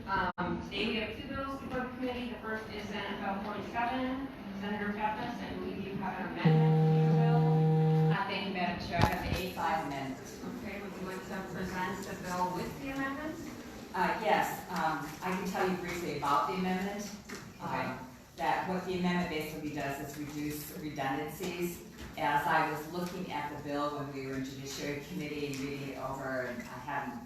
Today we have two bills before the committee. The first is Senate Bill 47. Senator Pappas, I believe you have an amendment to your bill. Thank you, Madam Chair. I have the A5 amendment. Okay, would you like to present the bill with the amendments? Yes, I can tell you briefly about the amendment. Okay. That what the amendment basically does is reduce redundancies. As I was looking at the bill when we were in Judiciary Committee and reading it over, and I hadn't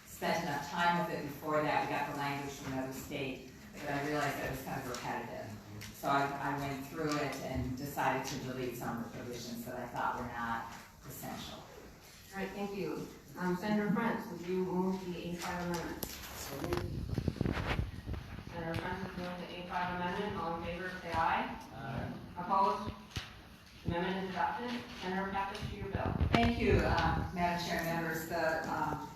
spent enough time with it before that, we got the language from another state, but I realized that it was kind of repetitive. So I went through it and decided to delete some of the provisions that I thought were not essential. All right, thank you. Senator Prince, would you move the A5 amendment? Senator Prince is moving the A5 amendment. All in favor, say aye. Aye. Opposed? Amendment is adopted. Senator Pappas, to your bill. Thank you, Madam Chair, members.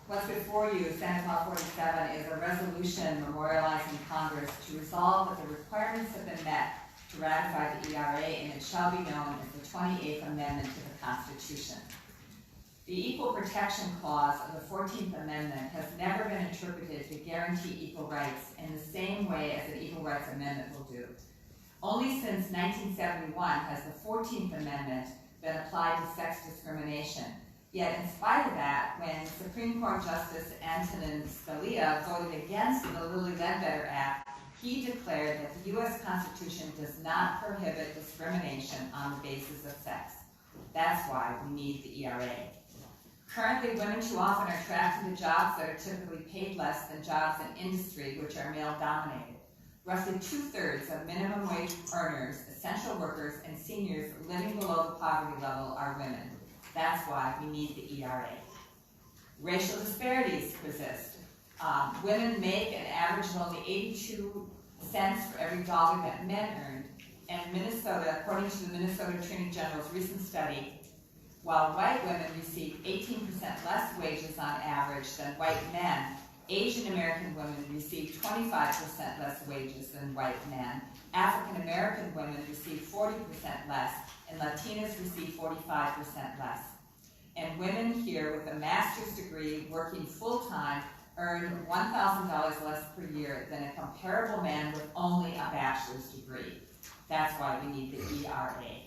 What's before you, Senate Bill 47, is a resolution memorializing Congress to resolve that the requirements have been met to ratify the ERA, and it shall be known as the 28th Amendment to the Constitution. The Equal Protection Clause of the 14th Amendment has never been interpreted to guarantee equal rights in the same way as an Equal Rights Amendment will do. Only since 1971 has the 14th Amendment been applied to sex discrimination. Yet in spite of that, when Supreme Court Justice Antonin Scalia voted against the Lilly Ledbetter Act, he declared that the U.S. Constitution does not prohibit discrimination on the basis of sex. That's why we need the ERA. Currently, women too often are trapped into jobs that are typically paid less than jobs in industry which are male-dominated. Roughly 2/3 of minimum wage earners, essential workers, and seniors living below the poverty level are women. That's why we need the ERA. Racial disparities persist. Women make an average of only 82 cents for every dollar that men earned. And Minnesota, according to the Minnesota Attorney General's recent study, while white women receive 18% less wages on average than white men, Asian American women receive 25% less wages than white men. African American women receive 40% less, and Latinas receive 45% less. And women here with a master's degree working full-time earn $1,000 less per year than a comparable man with only a bachelor's degree. That's why we need the ERA.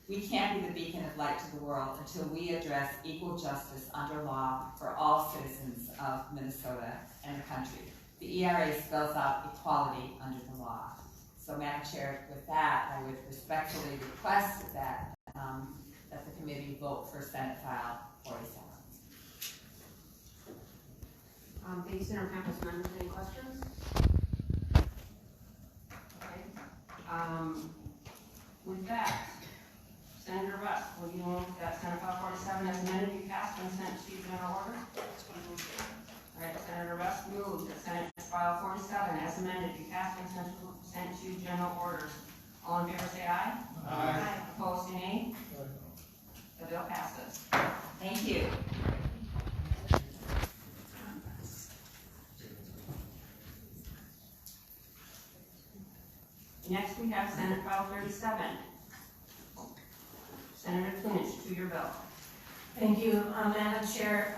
We can't be the beacon of light to the world until we address equal justice under law for all citizens of Minnesota and the country. The ERA spells out equality under the law. So, Madam Chair, with that, I would respectfully request that that the committee vote for Senate File 47. Thank you, Senator Pappas. Members, any questions? Okay. With that, Senator West, will you move that Senate File 47 as amended be passed and sent to general order? All right, Senator West moved that Senate File 47 as amended be passed and sent to general order. All in favor say aye. Aye. Opposed, say nay. The bill passes. Thank you. Next, we have Senate File 37. Senator Klinich, to your bill. Thank you, Madam Chair.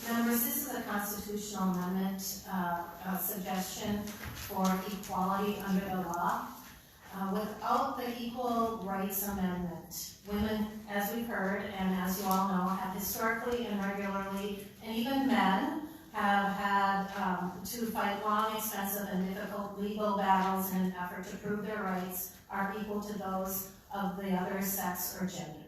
Members, this is a constitutional amendment suggestion for equality under the law. Without the Equal Rights Amendment, women, as we've heard and as you all know, have historically and regularly, and even men, have had to fight long, expensive, and difficult legal battles in an effort to prove their rights are equal to those of the other sex or gender.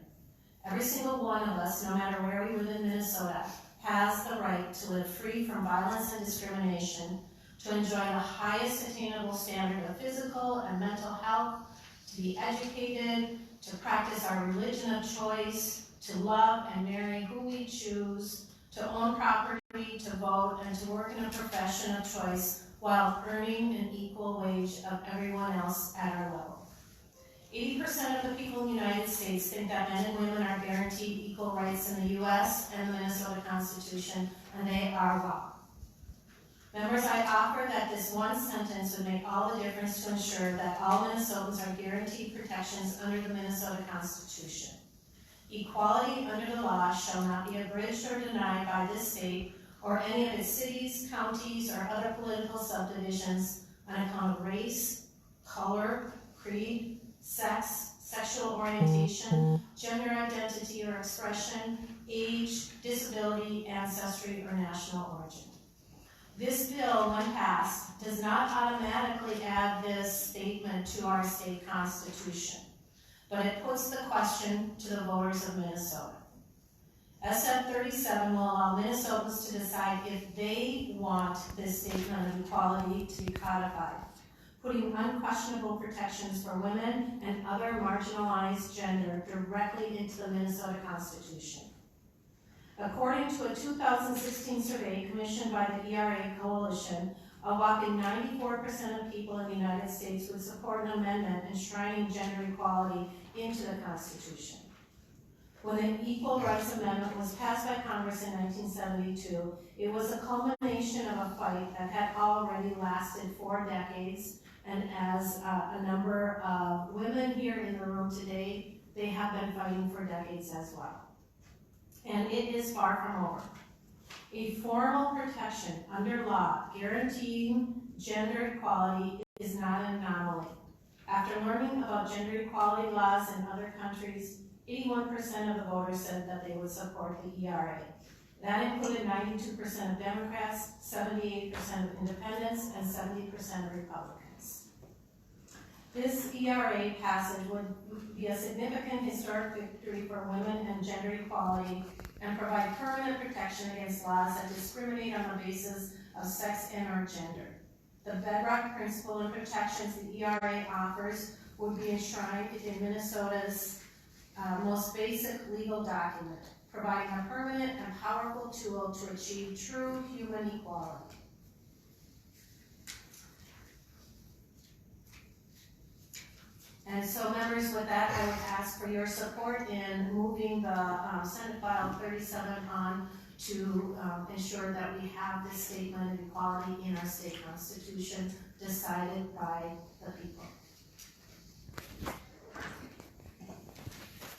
Every single one of us, no matter where we live in Minnesota, has the right to live free from violence and discrimination, to enjoy the highest attainable standard of physical and mental health, to be educated, to practice our religion of choice, to love and marry who we choose, to own property, to vote, and to work in a profession of choice while earning an equal wage of everyone else at our level. 80% of the people in the United States think that men and women are guaranteed equal rights in the U.S. and the Minnesota Constitution, and they are wrong. Members, I offer that this one sentence would make all the difference to ensure that all Minnesotans are guaranteed protections under the Minnesota Constitution. Equality under the law shall not be abridged or denied by this state or any of its cities, counties, or other political subdivisions on account of race, color, creed, sex, sexual orientation, gender identity or expression, age, disability, ancestry, or national origin. This bill, when passed, does not automatically add this statement to our state constitution, but it puts the question to the voters of Minnesota. SF 37 will allow Minnesotans to decide if they want this statement of equality to be codified, putting unquestionable protections for women and other marginalized gender directly into the Minnesota Constitution. According to a 2016 survey commissioned by the ERA Coalition, a whopping 94% of people in the United States would support an amendment enshrining gender equality into the Constitution. When the Equal Rights Amendment was passed by Congress in 1972, it was a culmination of a fight that had already lasted 4 decades, and as a number of women here in the room today, they have been fighting for decades as well. And it is far from over. A formal protection under law guaranteeing gender equality is not an anomaly. After learning about gender equality laws in other countries, 81% of the voters said that they would support the ERA. That included 92% of Democrats, 78% of independents, and 70% of Republicans. This ERA passage would be a significant historic victory for women and gender equality and provide permanent protection against laws that discriminate on the basis of sex and or gender. The bedrock principle and protections the ERA offers would be enshrined in Minnesota's most basic legal document, providing a permanent and powerful tool to achieve true human equality. And so, members, with that, I would ask for your support in moving the Senate File 37 on to ensure that we have this statement of equality in our state constitution decided by the people.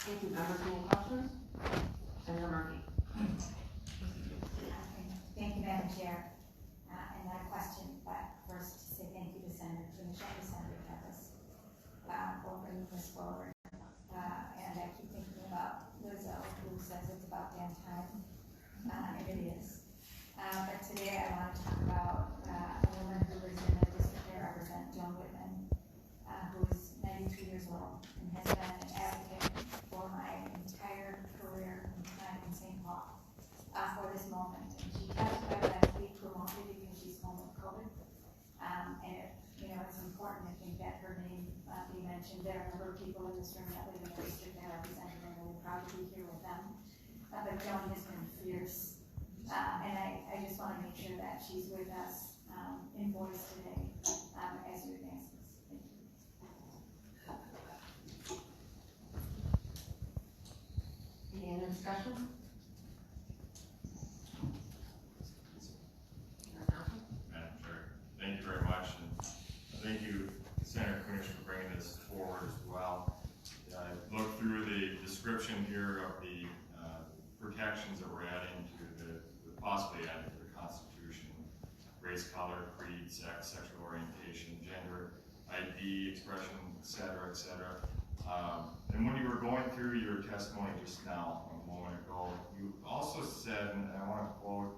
Thank you, members. Any questions? Senator Murphy. Thank you, Madam Chair. And not a question, but first to say thank you to Senator Kunesh and Senator Pepis for bringing this forward. And I keep thinking about Lizzo, who says it's about damn time, and it is. But today I want to talk about a woman who is in the district I represent, Joan Whitman, who is 93 years old and has been an advocate for my entire career and time in St. Paul for this moment. And she testified last week remotely because she's home with COVID. And it's important, I think, that her name be mentioned. There are a number of people in this room that live in the district that are represented, and we'll probably be here with them. But Joan has been fierce. And I just want to make sure that she's with us in voice today as you advance this. Thank you. Any other discussion? Madam Chair, thank you very much, and thank you, Senator Kunesh, for bringing this forward as well. I looked through the description here of the protections that we're adding to possibly adding to the Constitution: race, color, creed, sex, sexual orientation, gender, ID, expression, etc., etc. And when you were going through your testimony just now, a moment ago, you also said, and I want to quote,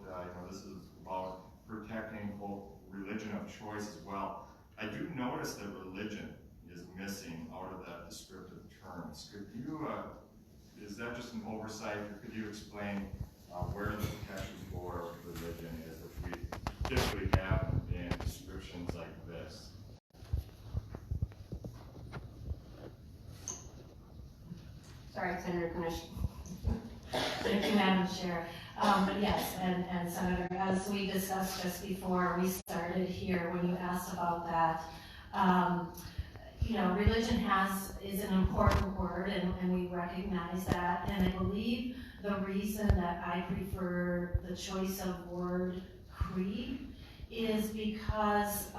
this is about protecting, quote, religion of choice as well. I do notice that religion is missing out of that descriptive terms. Could you, is that just an oversight, or could you explain where the protection for religion is, which we typically have in descriptions like this? Sorry, Senator Kunesh. Thank you, Madam Chair. Yes, and Senator, as we discussed just before we started here, when you asked about that, religion is an important word, and we recognize that. And I believe the reason that I prefer the choice of word creed is because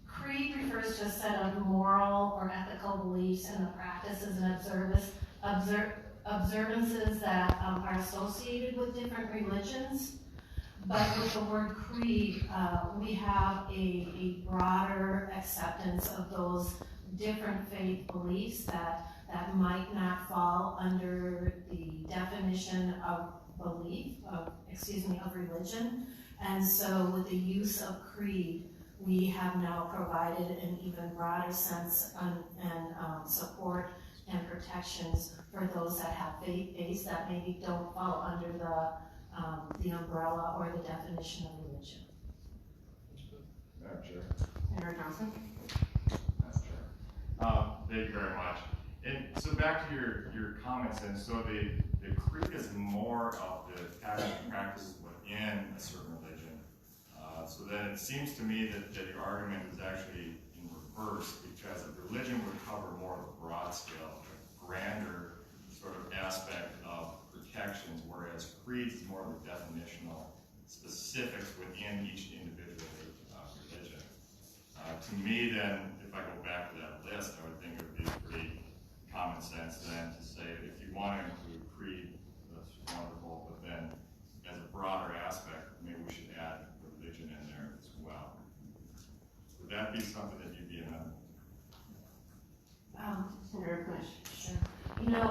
creed refers to a set of moral or ethical beliefs and the practices and observances that are associated with different religions. But with the word creed, we have a broader acceptance of those different faith beliefs that might not fall under the definition of belief, of religion. And so with the use of creed, we have now provided an even broader sense and support and protections for those that have faith that maybe don't fall under the umbrella or the definition of religion. Madam Chair. Senator Johnson? Madam Chair. Thank you very much. And so back to your comments, and so the creed is more of the pattern and practice within a certain religion. So then it seems to me that your argument is actually in reverse, because if religion would cover more of a broad scale, a grander sort of aspect of protections, whereas creeds is more of a definitional specifics within each individual religion. To me then, if I go back to that list, I would think it would be pretty common sense then to say that if you want to include creed, that's wonderful, but then as a broader aspect, maybe we should add religion in there as well. Would that be something that you'd be amenable? Senator Kunesh? Sure. You know,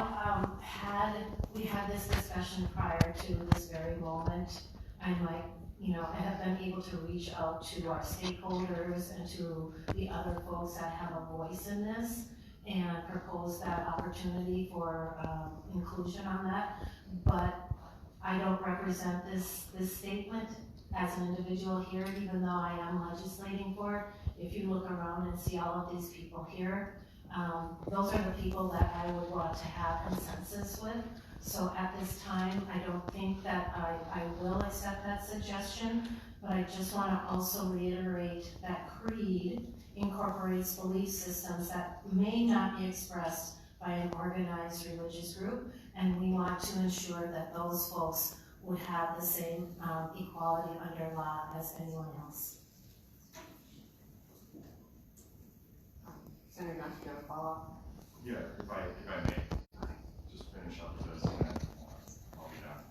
we had this discussion prior to this very moment, I might, I have been able to reach out to our stakeholders and to the other folks that have a voice in this and propose that opportunity for inclusion on that. But I don't represent this statement as an individual here, even though I am legislating for it. If you look around and see all of these people here, those are the people that I would want to have consensus with. So at this time, I don't think that I will accept that suggestion, but I just want to also reiterate that creed incorporates belief systems that may not be expressed by an organized religious group, and we want to ensure that those folks would have the same equality under law as anyone else. Senator Johnson, do you have a follow-up? Yeah, if I may, just finish up with this and then I'll be done.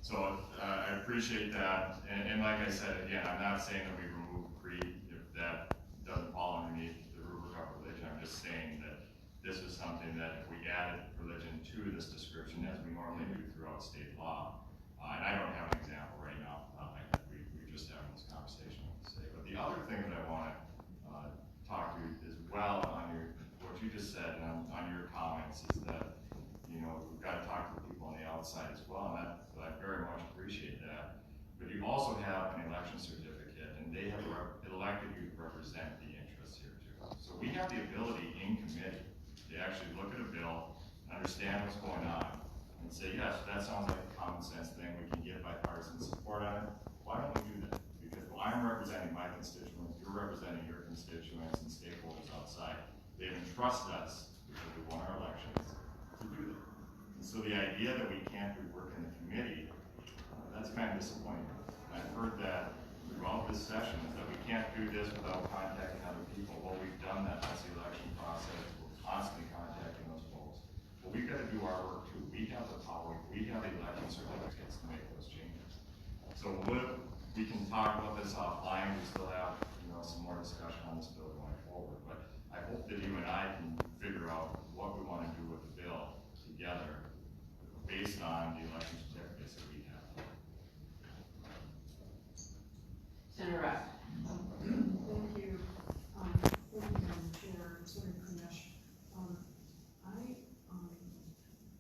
So I appreciate that, and like I said, again, I'm not saying that we remove creed if that doesn't fall underneath the rubric of religion. I'm just saying that this is something that if we added religion to this description, as we normally do throughout state law, and I don't have an example right now, we're just having this conversation today. But the other thing that I want to talk to you as well on what you just said and on your comments is that, we've got to talk to the people on the outside as well, and I very much appreciate that. But you also have an election certificate, and they have elected you to represent the interests here too. So we have the ability in committee to actually look at a bill, understand what's going on, and say, yes, that sounds like a common sense thing, we can get bipartisan support on it. Why don't we do that? Because I'm representing my constituents, you're representing your constituents and stakeholders outside. They've entrusted us, because we won our elections, to do that. And so the idea that we can't do work in the committee, that's kind of disappointing. And I've heard that throughout this session, is that we can't do this without contacting other people. Well, we've done that, that's the election process, we're constantly contacting those folks. But we've got to do our work too. We have the power, we have the election certificates to make those changes. So we can talk about this offline, we still have some more discussion on this bill going forward, but I hope that you and I can figure out what we want to do with the bill together based on the election certificates that we have. Senator Russ? Thank you. Madam Chair, Senator Kunesh.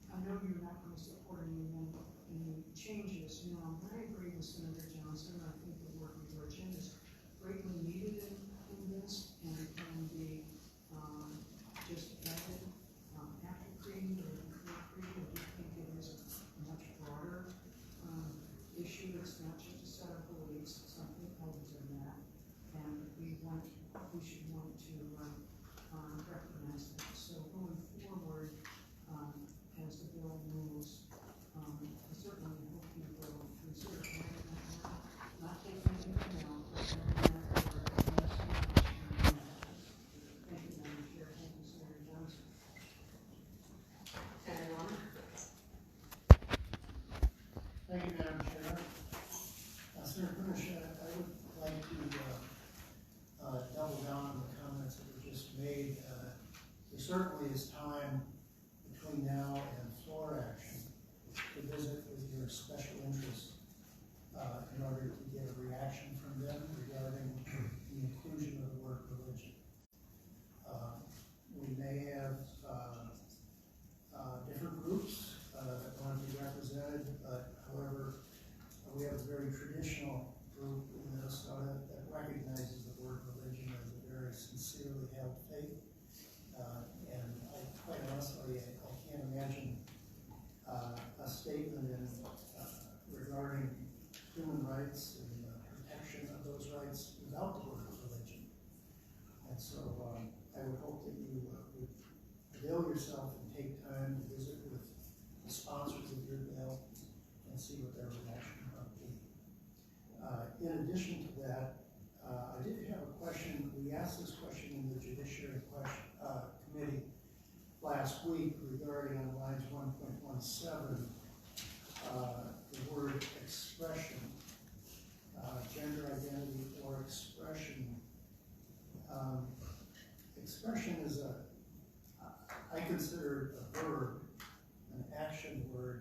I know you're not going to support any changes now, but I agree with Senator Johnson. I think the work of Virgin is greatly needed in this and can be just added after creed or before creed. I do think it is a much broader order to get a reaction from them regarding the inclusion of the word religion. We may have different groups that want to be represented, but however, we have a very traditional group in Minnesota that recognizes the word religion as a very sincerely held faith. And quite honestly, I can't imagine a statement regarding human rights and protection of those rights without the word religion. And so I would hope that you would avail yourself and take time to visit with the sponsors of your bill and see what their reaction might be. In addition to that, I did have a question. We asked this question in the Judiciary Committee last week regarding on lines 1.17, the word expression, gender identity or expression. Expression is I consider it a verb, an action word,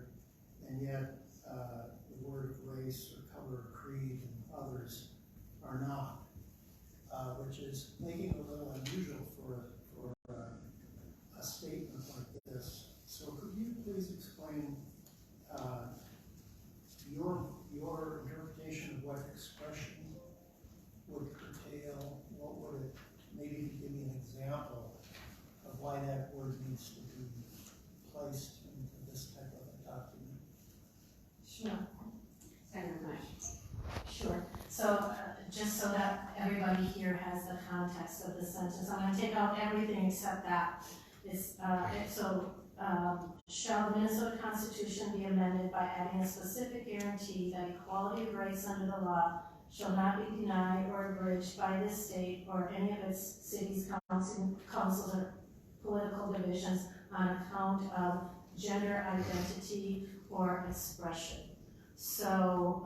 and yet the word of race or color or creed and others are not, which is making it a little unusual for a statement like this. So could you please explain your interpretation of what expression would curtail? What would it, maybe give me an example of why that word needs to be placed into this type of a document? Sure. Senator Knight. Sure. So just so that everybody here has the context of the sentence, I'm going to take out everything except that. Shall the Minnesota Constitution be amended by adding a specific guarantee that equality of rights under the law shall not be denied or abridged by this state or any of its cities, councils, or political divisions on account of gender identity or expression. So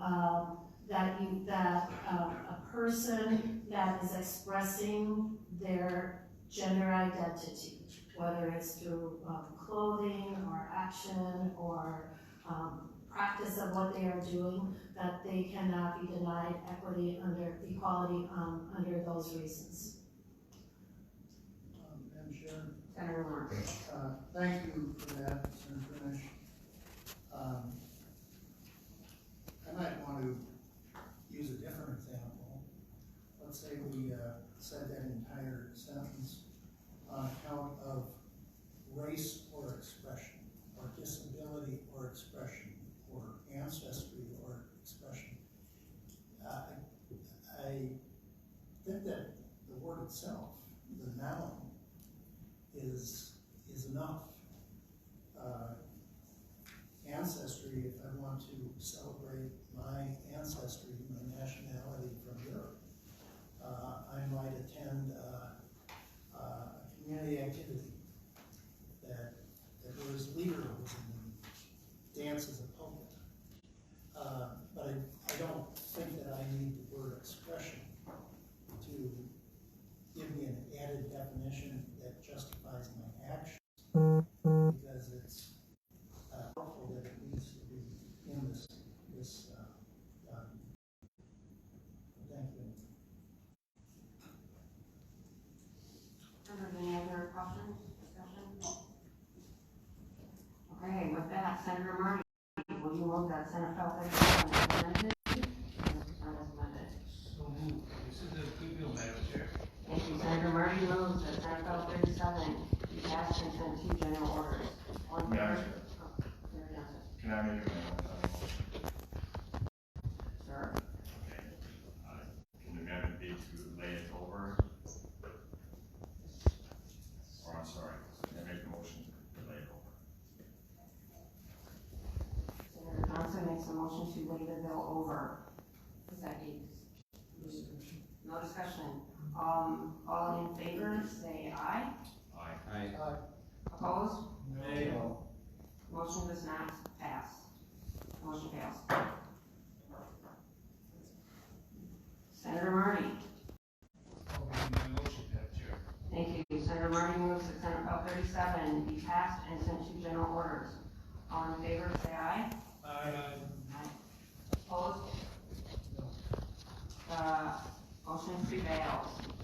that a person that is expressing their gender identity, whether it's through clothing or action or practice of what they are doing, that they cannot be denied equality under those reasons. Madam Chair? Senator Warren. Thank you for that, Senator Finish. I might want to use a different example. Let's say we said that entire sentence on account of race or expression, or disability or expression, or ancestry or expression. I think that the word itself, the noun, is enough. Ancestry, if I want to celebrate my ancestry, my nationality from Europe, I might attend a community activity that was legalism and dance as a pulpit. But I don't think that I need the word expression to give me an added definition that justifies my action, because it's helpful that it needs to be in this document. Thank you. Any other questions, discussion? Okay, with that, Senator Marty, will you move that Senate Bill 37 as amended? So moved. This is a good bill, Madam Chair. Thank you. Senator Marty moves that Senate Bill 37 be passed and sent to general orders. All in favor? Madam Chair. Senator Johnson. Can I make a motion? Sir? Okay. Can the amendment be to lay it over? Or I'm sorry, can I make a motion to lay it over? Senator Johnson makes a motion to lay the bill over. Does that need? No discussion. All in favor, say aye. Aye. Opposed? No. Motion does not pass. Motion fails. Senator Marty. I'll read my motion, Madam Chair. Thank you. Senator Marty moves that Senate Bill 37 be passed and sent to general orders. All in favor, say aye. Aye. Opposed? fails.